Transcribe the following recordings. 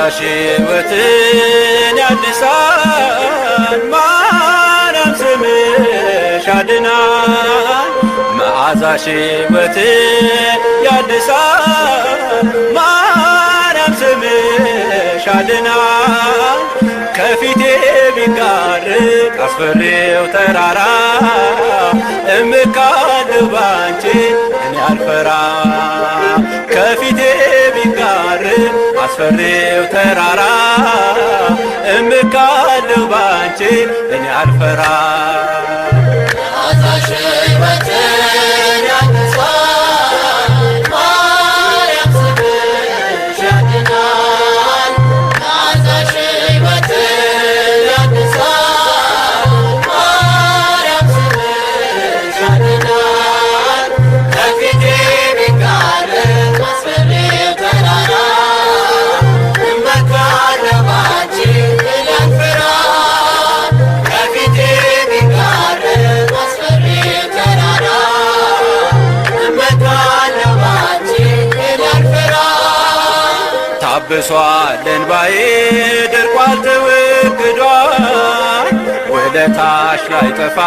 መዓዛሽ ሕይወትን ያድሳል ማርያም ስምሽ ያድናል መዓዛሽ ሕይወትን ያድሳል ማርያም ስምሽ ያድናል ከፊቴ ቢጋርድ አስፈሪው ተራራ እምካለሁ ባንቺ እኔ አልፈራ ከፊቴ ቢጋርድ አስፈሪው ተራራ እምካለሁ ባንቺ እኔ አልፈራ መዓዛሽ ሕይወትን ያድሳል ማርያም ስምሽ ያድናል መዓዛሽ ሕይወትን ያድሳል ማርያም ስምሽ ያድናል ከፊቴ ቢጋርድ አስፈሪው ተራራ እመካለሁ ባንቺ እኔ አልፈራ ከፊቴ ቢጋርድ አስፈሪው ተራራ እመካለሁ ባንቺ እኔ አልፈራ ታብሷል እንባዬ ደርቋል ተወግዷል ውለታሽ ላይጠፋ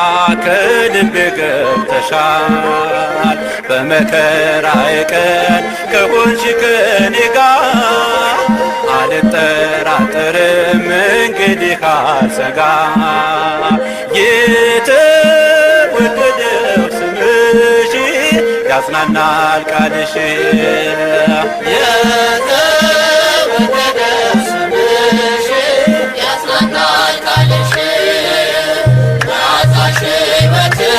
ከልቤ ገብተሻል በመከራዬ ቀን ከሆንሽ ከኔ ጋር አልጠራጠርም እንግዲህ አልሰጋ የተወደደው ስምሽ ያጽናናል ቃልሽ የተወደደው ስምሽ ያጽናናል ቃልሽ መዓዛሽ ሕይወትን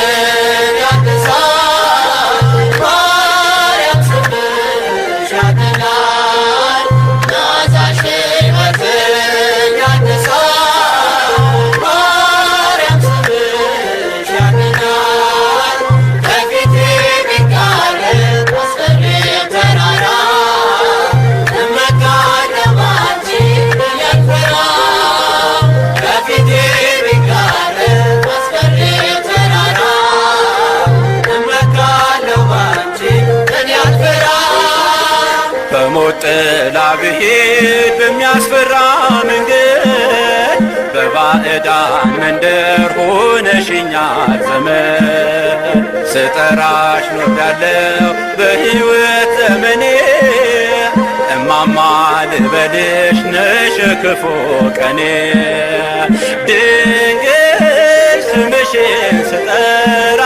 ያድሳል ማርያም ስምሽ ያድናል መዓዛሽ ሕይወትን ያድሳል ማርያም ስምሽ ያድናል ከፊቴ ቢጋርድ አስፈሪው ተራራ እመካለሁ ባንቺ እኔ አልፈራ ከፊቴ ቢጋርድ አስፈሪው ተራራ እመካለሁ ባንቺ እኔ አልፈራ በሞት ጥላ ብሄድ በሚያስፈራ መንገድ በባዕዳን መንደር ሆነሽኛል ዘመን ስጠራሽ ኖሬያለሁ በሕይወት ዘመኔ እማማ ልበልሽ ነሽ ክፉ ቀኔ ድንግል ስምሽን ስጠራ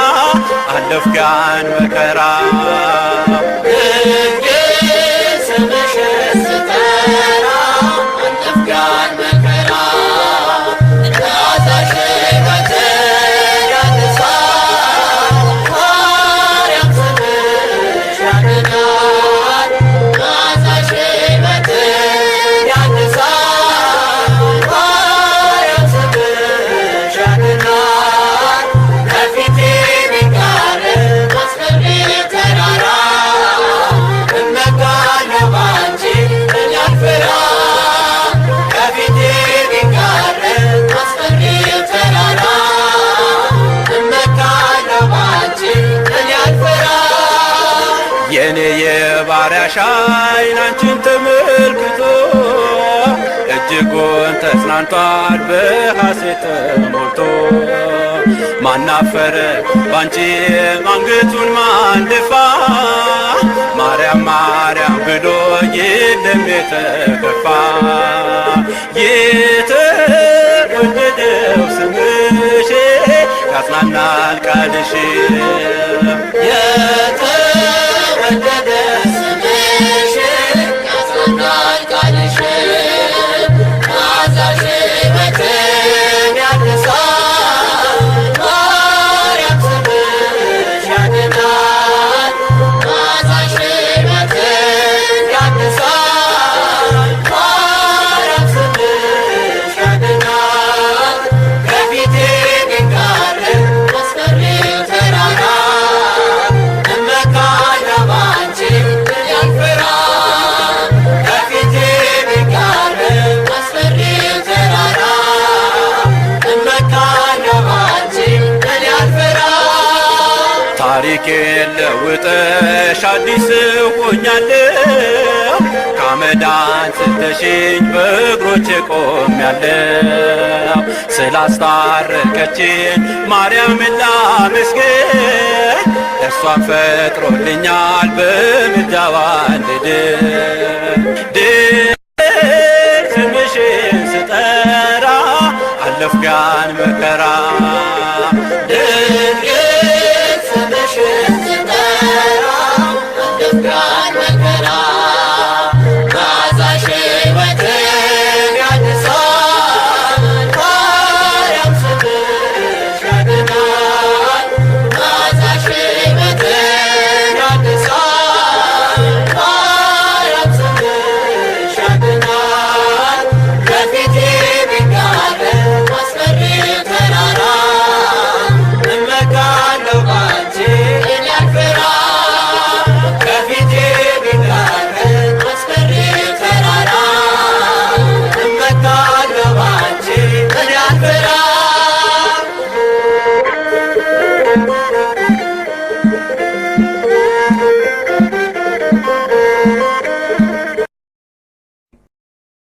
አለፍኩ ያን መከራ ድንግል ስምሽን ስጠራ አለፍኩ ያን መከራ መዓዛሽ ሕይወትን ያድሳል ማርያም ስምሽ ያድናል መዓዛሽ ሕይወትን ያድሳል ማርያም ስምሽ ያድናል ከፊቴ ቢጋርድ አስፈሪው ተራራ እመካለሁ ባንቺ እኔ አልፈራ ከፊቴ ቢጋርድ አስፈሪው ተራራ እመካለሁ ባንቺ እኔ አልፈራ የኔ የባሪያሽ ዓይን አንቺን ተመልክቶ እጅጉን ተጽናንቷል በሐሴት ተሞልቶ ማናፈረ ባንቺ አንገቱን ማን ደፋ ማርያም ማርያም ብሎ የለም የተከፋ የተወደደው ስምሽ ያጽናናል ቃልሽ የተወደደ ስምሽ ያጽናናል ቃልሽ መዓዛሽ ሕይወትን ያድሳል ማርያም ስምሽ ያድናል መዓዛሽ ሕይወትን ያድሳል ማርያም ስምሽ ያድናል ከፊቴ ቢጋርድ አስፈሪው ተራራ እመካለሁ ባንቺ እኔ አልፈራ ከፊቴ ቢጋርድ አስፈሪው ተራራ እመካለሁ ባንቺ እኔ አልፈራ ታሪኬን ለውጠሽ አዲስ ሆኛለሁ መዳን ስተሽኝ በእግሮቼ ቆሜያለሁ። ስላስታረቀችን ማርያምን ላመስግን፣ እርሷን ፈጥሮልኛል በምልጃዋ እንድድን። ድል ስምሽን ስጠራ አለፍኩ ያን መከራ። ድንግል ስምሽን ስጠራ አለፍኩ